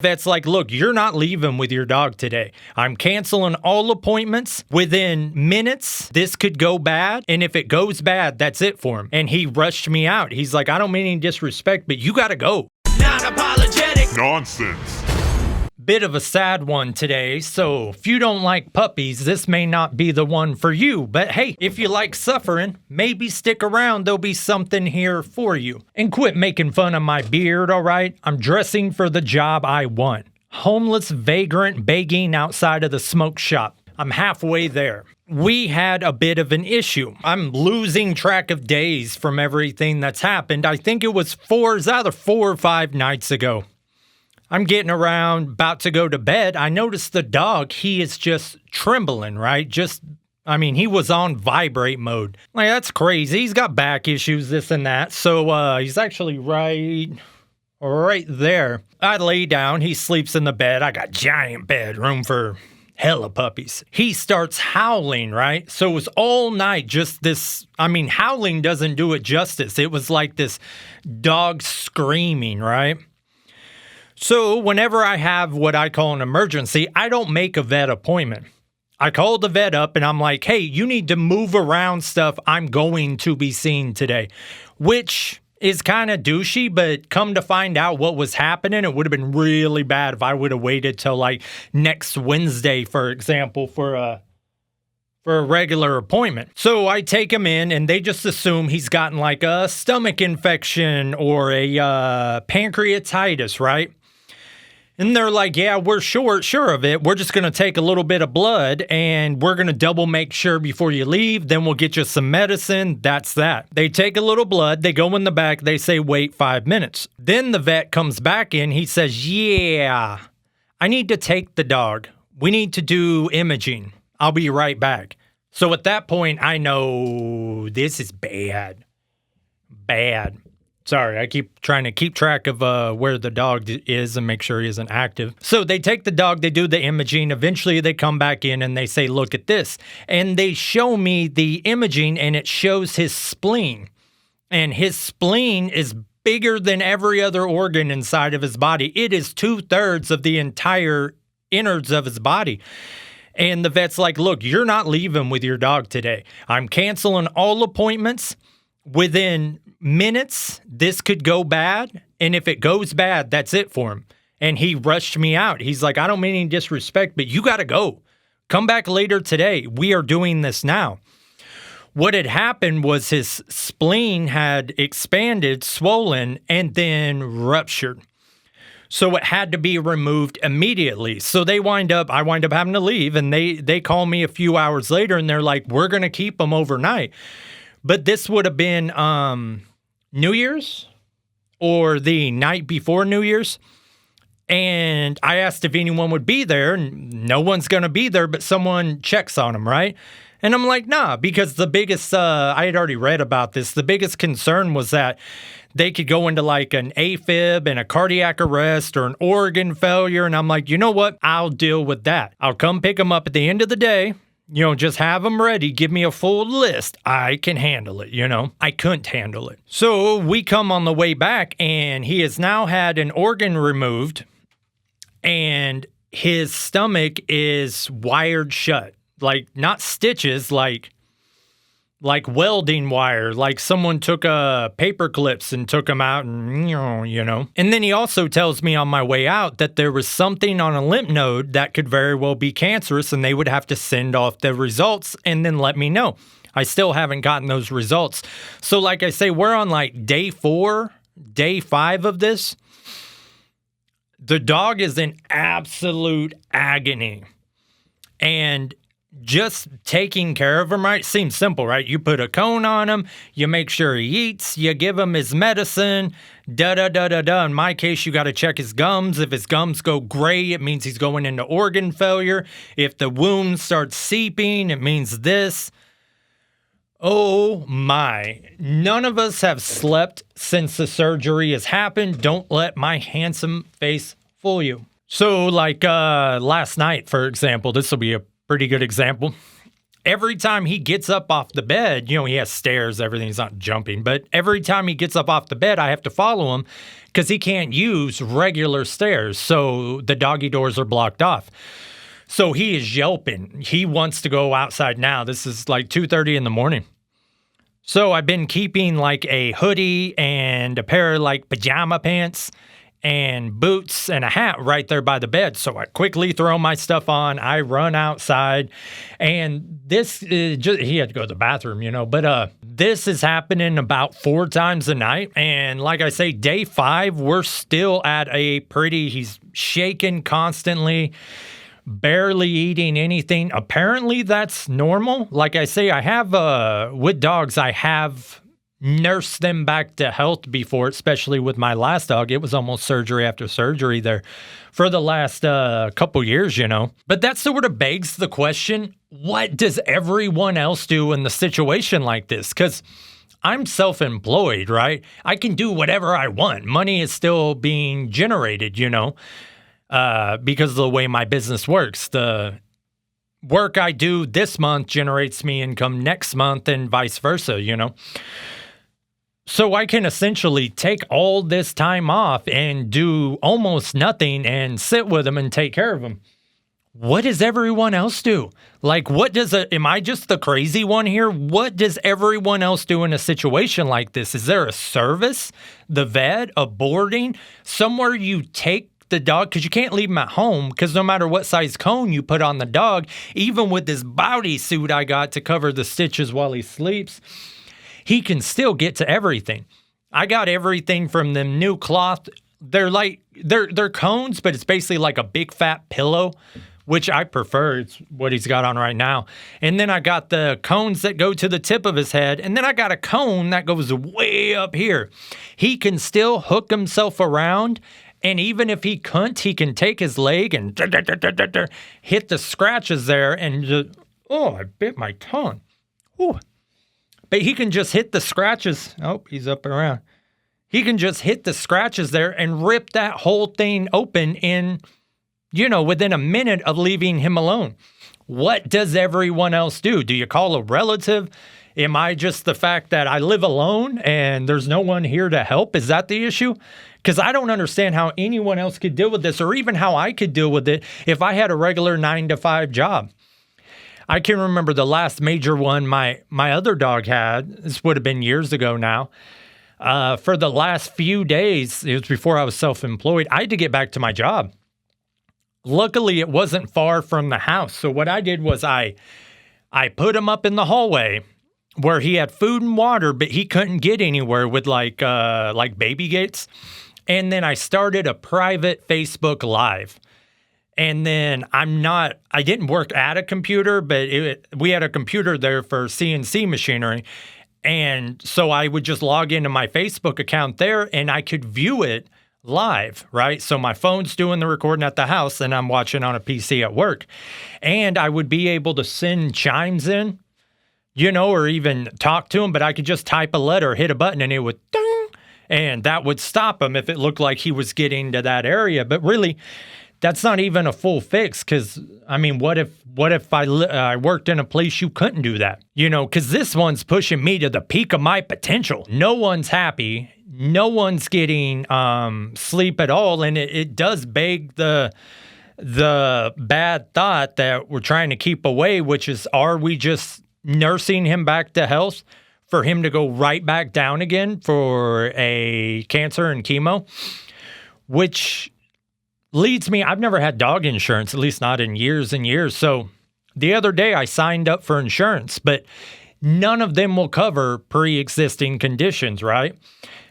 Vet's like, look, you're not leaving with your dog today. I'm canceling all appointments. Within minutes, this could go bad. And if it goes bad, that's it for him. And he rushed me out. He's like, I don't mean any disrespect, but you got to go. Non Apologetic Nonsense. Bit of a sad one today, so if you don't like puppies, this may not be the one for you. But hey, if you like suffering, maybe stick around, there'll be something here for you. And quit making fun of my beard, alright? I'm dressing for the job I want. Homeless vagrant begging outside of the smoke shop. I'm halfway there. We had a bit of an issue. I'm losing track of days from everything that's happened. I think it was either 4 or 5 nights ago. I'm getting around, about to go to bed. I noticed the dog, he is just trembling, right? He was on vibrate mode. Like, that's crazy. He's got back issues, this and that. So he's actually right there. I lay down. He sleeps in the bed. I got giant bed, room for hella puppies. He starts howling, right? So it was all night just this. Howling doesn't do it justice. It was like this dog screaming, right? So whenever I have what I call an emergency, I don't make a vet appointment. I call the vet up and I'm like, hey, you need to move around stuff. I'm going to be seen today, which is kind of douchey, but come to find out what was happening, it would have been really bad if I would have waited till like next Wednesday, for example, for a regular appointment. So I take him in and they just assume he's gotten like a stomach infection or a pancreatitis, right? And they're like, yeah, we're sure of it. We're just going to take a little bit of blood and we're going to double make sure before you leave. Then we'll get you some medicine. That's that. They take a little blood. They go in the back. They say, wait 5 minutes. Then the vet comes back in. He says, yeah, I need to take the dog. We need to do imaging. I'll be right back. So at that point, I know this is bad. Bad. Sorry, I keep trying to keep track of where the dog is and make sure he isn't active. So they take the dog, they do the imaging. Eventually, they come back in and they say, look at this. And they show me the imaging and it shows his spleen. And his spleen is bigger than every other organ inside of his body. It is 2/3 of the entire innards of his body. And the vet's like, look, you're not leaving with your dog today. I'm canceling all appointments. Within minutes, this could go bad. And if it goes bad, that's it for him. And he rushed me out. He's like, I don't mean any disrespect, but you got to go. Come back later today. We are doing this now. What had happened was his spleen had expanded, swollen, and then ruptured. So it had to be removed immediately. So I wind up having to leave, and they call me a few hours later, and they're like, we're going to keep him overnight. But this would have been New Year's or the night before New Year's. And I asked if anyone would be there, and no one's going to be there, but someone checks on him, right? And I'm like, nah, because the biggest, I had already read about this, the biggest concern was that they could go into like an AFib and a cardiac arrest or an organ failure. And I'm like, you know what? I'll deal with that. I'll come pick them up at the end of the day. Just have them ready. Give me a full list. I can handle it, I couldn't handle it. So we come on the way back, and he has now had an organ removed, and his stomach is wired shut. Like, not stitches, like welding wire, like someone took paper clips and took them out and, And then he also tells me on my way out that there was something on a lymph node that could very well be cancerous, and they would have to send off the results and then let me know. I still haven't gotten those results. So like I say, we're on like day 4, day 5 of this. The dog is in absolute agony. And just taking care of him, right? Seems simple, right? You put a cone on him, you make sure he eats, you give him his medicine, da-da-da-da-da. In my case, you got to check his gums. If his gums go gray, it means he's going into organ failure. If the wound starts seeping, it means this. Oh my. None of us have slept since the surgery has happened. Don't let my handsome face fool you. So like last night, for example, this will be a pretty good example. every time he gets up off the bed, he has stairs, everything's not jumping, but every time he gets up off the bed, I have to follow him because he can't use regular stairs. So the doggy doors are blocked off. So he is yelping. He wants to go outside now. This is like 2:30 in the morning. So I've been keeping like a hoodie and a pair of like pajama pants and boots and a hat right there by the bed. So I quickly throw my stuff on. I run outside, and this is just, he had to go to the bathroom, but this is happening about 4 times a night. And like I say, day 5, we're still at he's shaking constantly, barely eating anything. Apparently that's normal. Like I say, I have, with dogs, I have nursed them back to health before, especially with my last dog. It was almost surgery after surgery there for the last couple years, But that sort of begs the question, what does everyone else do in the situation like this? Because I'm self-employed, right? I can do whatever I want. Money is still being generated, because of the way my business works. The work I do this month generates me income next month and vice versa, So I can essentially take all this time off and do almost nothing and sit with them and take care of them. What does everyone else do? Like, am I just the crazy one here? What does everyone else do in a situation like this? Is there a service, the vet, a boarding, somewhere you take the dog? Because you can't leave him at home, because no matter what size cone you put on the dog, even with this bodysuit I got to cover the stitches while he sleeps, he can still get to everything. I got everything from them new cloth. They're like, they're cones, but it's basically like a big fat pillow, which I prefer. It's what he's got on right now. And then I got the cones that go to the tip of his head. And then I got a cone that goes way up here. He can still hook himself around. And even if he couldn't, he can take his leg and hit the scratches there and I bit my tongue. Ooh. But he can just hit the scratches. Oh, he's up and around. He can just hit the scratches there and rip that whole thing open in, within a minute of leaving him alone. What does everyone else do? Do you call a relative? Am I just the fact that I live alone and there's no one here to help? Is that the issue? Because I don't understand how anyone else could deal with this, or even how I could deal with it if I had a regular 9-to-5 job. I can remember the last major one my other dog had. This would have been years ago now. For the last few days, it was before I was self-employed, I had to get back to my job. Luckily, it wasn't far from the house. So what I did was I put him up in the hallway where he had food and water, but he couldn't get anywhere with like baby gates. And then I started a private Facebook Live. And then I didn't work at a computer, but we had a computer there for CNC machinery. And so I would just log into my Facebook account there and I could view it live, right? So my phone's doing the recording at the house and I'm watching on a PC at work. And I would be able to send chimes in, or even talk to him, but I could just type a letter, hit a button, and it would ding, and that would stop him if it looked like he was getting to that area. But really, that's not even a full fix, because, what if I worked in a place you couldn't do that? Because this one's pushing me to the peak of my potential. No one's happy. No one's getting sleep at all, and it does beg the bad thought that we're trying to keep away, which is, are we just nursing him back to health for him to go right back down again for a cancer and chemo? Which leads me, I've never had dog insurance, at least not in years and years. So the other day I signed up for insurance, but none of them will cover pre-existing conditions, right?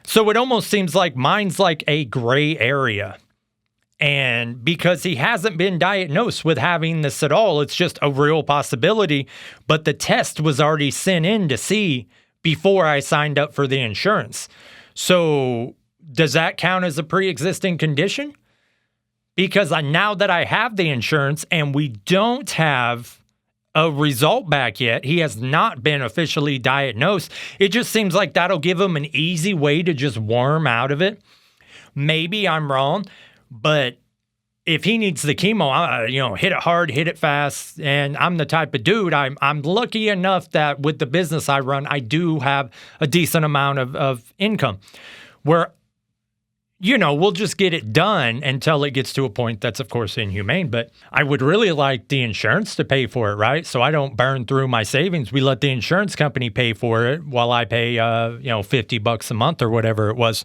So it almost seems like mine's like a gray area. And because he hasn't been diagnosed with having this at all, it's just a real possibility. But the test was already sent in to see before I signed up for the insurance. So does that count as a pre-existing condition? Because now that I have the insurance and we don't have a result back yet, he has not been officially diagnosed, it just seems like that'll give him an easy way to just worm out of it. Maybe I'm wrong, but if he needs the chemo, hit it hard, hit it fast. And I'm the type of dude, I'm lucky enough that with the business I run, I do have a decent amount of income where, we'll just get it done until it gets to a point that's, of course, inhumane. But I would really like the insurance to pay for it, right? So I don't burn through my savings. We let the insurance company pay for it while I pay, $50 a month or whatever it was.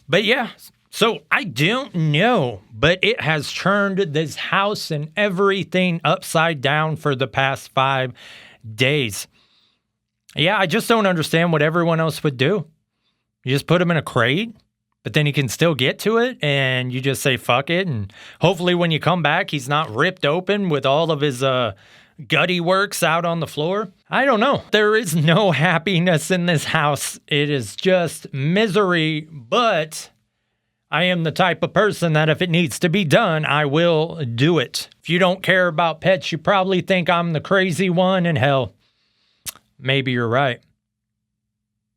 But yeah. So I don't know, but it has turned this house and everything upside down for the past 5 days. Yeah, I just don't understand what everyone else would do. You just put him in a crate, but then he can still get to it, and you just say, fuck it, and hopefully when you come back, he's not ripped open with all of his gutty works out on the floor. I don't know. There is no happiness in this house. It is just misery, but I am the type of person that if it needs to be done, I will do it. If you don't care about pets, you probably think I'm the crazy one, and hell, maybe you're right.